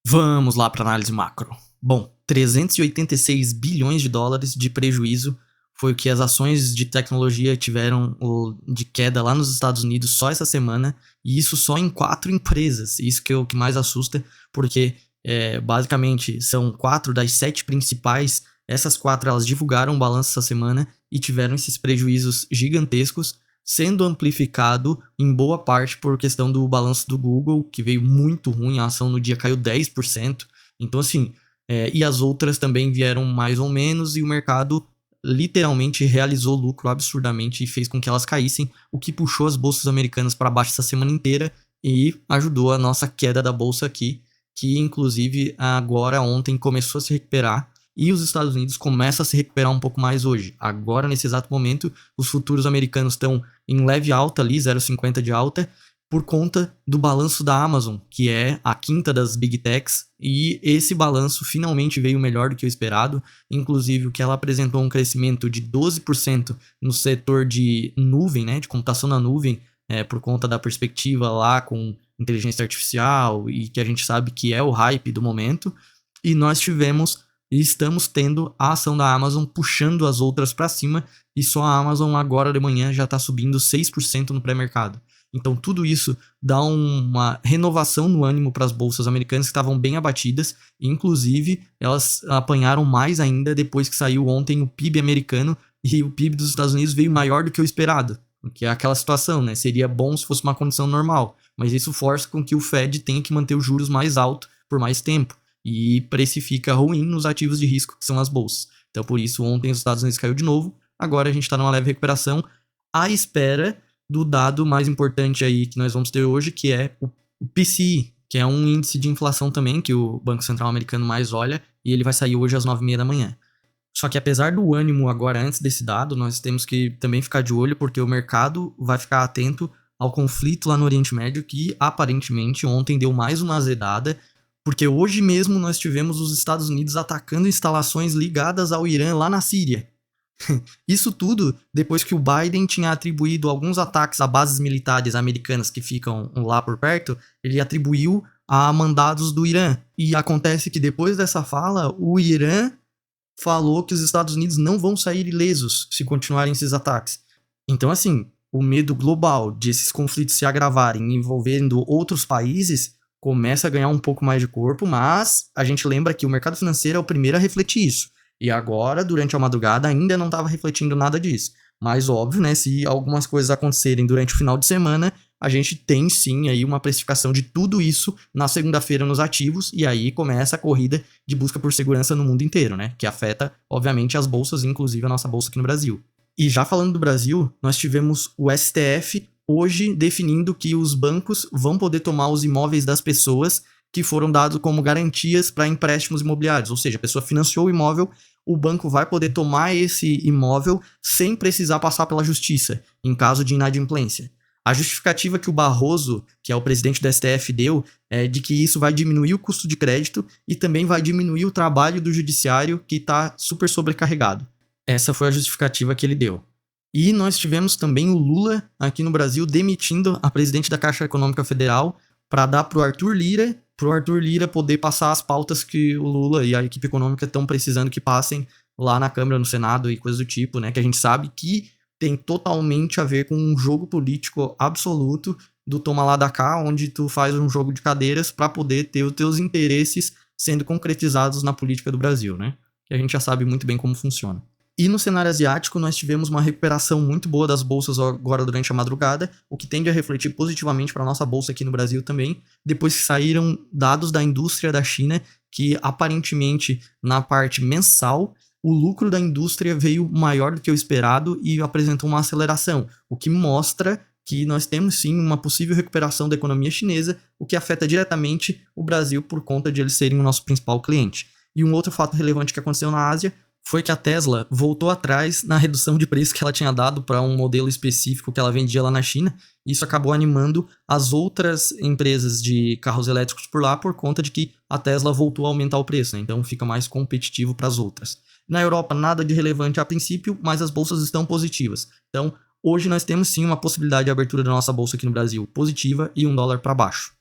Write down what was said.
Vamos lá para análise macro. Bom, 386 bilhões de dólares de prejuízo foi o que as ações de tecnologia tiveram de queda lá nos Estados Unidos só essa semana, e isso só em 4 empresas. Isso que é o que mais assusta, porque basicamente são 4 das 7 principais. Essas 4 elas divulgaram o balanço essa semana e tiveram esses prejuízos gigantescos, sendo amplificado em boa parte por questão do balanço do Google, que veio muito ruim, a ação no dia caiu 10%. Então, assim, e as outras também vieram mais ou menos, e o mercado literalmente realizou lucro absurdamente e fez com que elas caíssem, o que puxou as bolsas americanas para baixo essa semana inteira e ajudou a nossa queda da bolsa aqui, que inclusive agora ontem começou a se recuperar. E os Estados Unidos começam a se recuperar um pouco mais hoje. Agora, nesse exato momento, os futuros americanos estão em leve alta ali, 0,50 de alta, por conta do balanço da Amazon, que é a quinta das Big Techs, e esse balanço finalmente veio melhor do que o esperado. Inclusive, o que ela apresentou um crescimento de 12% no setor de nuvem, né, de computação na nuvem, por conta da perspectiva lá com inteligência artificial, e que a gente sabe que é o hype do momento. E nós tivemos e estamos tendo a ação da Amazon puxando as outras para cima, e só a Amazon agora de manhã já está subindo 6% no pré-mercado. Então tudo isso dá uma renovação no ânimo para as bolsas americanas que estavam bem abatidas, e inclusive elas apanharam mais ainda depois que saiu ontem o PIB americano, e o PIB dos Estados Unidos veio maior do que o esperado, que é aquela situação, né? Seria bom se fosse uma condição normal, mas isso força com que o Fed tenha que manter os juros mais altos por mais tempo, e precifica ruim nos ativos de risco, que são as bolsas. Então, por isso, ontem os Estados Unidos caiu de novo. Agora a gente está numa leve recuperação, à espera do dado mais importante aí que nós vamos ter hoje, que é o PCI, que é um índice de inflação também, que o Banco Central americano mais olha, e ele vai sair hoje às 9h30 da manhã. Só que apesar do ânimo agora antes desse dado, nós temos que também ficar de olho, porque o mercado vai ficar atento ao conflito lá no Oriente Médio, que aparentemente ontem deu mais uma azedada, porque hoje mesmo nós tivemos os Estados Unidos atacando instalações ligadas ao Irã lá na Síria. Isso tudo depois que o Biden tinha atribuído alguns ataques a bases militares americanas que ficam lá por perto, ele atribuiu a mandados do Irã. E acontece que depois dessa fala, o Irã falou que os Estados Unidos não vão sair ilesos se continuarem esses ataques. Então, assim, o medo global de esses conflitos se agravarem envolvendo outros países começa a ganhar um pouco mais de corpo, mas a gente lembra que o mercado financeiro é o primeiro a refletir isso. E agora, durante a madrugada, ainda não estava refletindo nada disso. Mas óbvio, né, se algumas coisas acontecerem durante o final de semana, a gente tem sim aí uma precificação de tudo isso na segunda-feira nos ativos, e aí começa a corrida de busca por segurança no mundo inteiro, né, que afeta, obviamente, as bolsas, inclusive a nossa bolsa aqui no Brasil. E já falando do Brasil, nós tivemos o STF hoje definindo que os bancos vão poder tomar os imóveis das pessoas que foram dados como garantias para empréstimos imobiliários, ou seja, a pessoa financiou o imóvel, o banco vai poder tomar esse imóvel sem precisar passar pela justiça, em caso de inadimplência. A justificativa que o Barroso, que é o presidente do STF, deu é de que isso vai diminuir o custo de crédito e também vai diminuir o trabalho do judiciário, que está super sobrecarregado. Essa foi a justificativa que ele deu. E nós tivemos também o Lula aqui no Brasil demitindo a presidente da Caixa Econômica Federal para dar para o Arthur Lira poder passar as pautas que o Lula e a equipe econômica estão precisando que passem lá na Câmara, no Senado e coisas do tipo, né? Que a gente sabe que tem totalmente a ver com um jogo político absoluto do toma lá da cá, onde tu faz um jogo de cadeiras para poder ter os teus interesses sendo concretizados na política do Brasil, né? Que a gente já sabe muito bem como funciona. E no cenário asiático, nós tivemos uma recuperação muito boa das bolsas agora durante a madrugada, o que tende a refletir positivamente para a nossa bolsa aqui no Brasil também, depois que saíram dados da indústria da China, que aparentemente, na parte mensal, o lucro da indústria veio maior do que o esperado e apresentou uma aceleração, o que mostra que nós temos sim uma possível recuperação da economia chinesa, o que afeta diretamente o Brasil por conta de eles serem o nosso principal cliente. E um outro fato relevante que aconteceu na Ásia foi que a Tesla voltou atrás na redução de preço que ela tinha dado para um modelo específico que ela vendia lá na China. Isso acabou animando as outras empresas de carros elétricos por lá por conta de que a Tesla voltou a aumentar o preço, né? Então fica mais competitivo para as outras. Na Europa, nada de relevante a princípio, mas as bolsas estão positivas. Então, hoje nós temos sim uma possibilidade de abertura da nossa bolsa aqui no Brasil positiva e um dólar para baixo.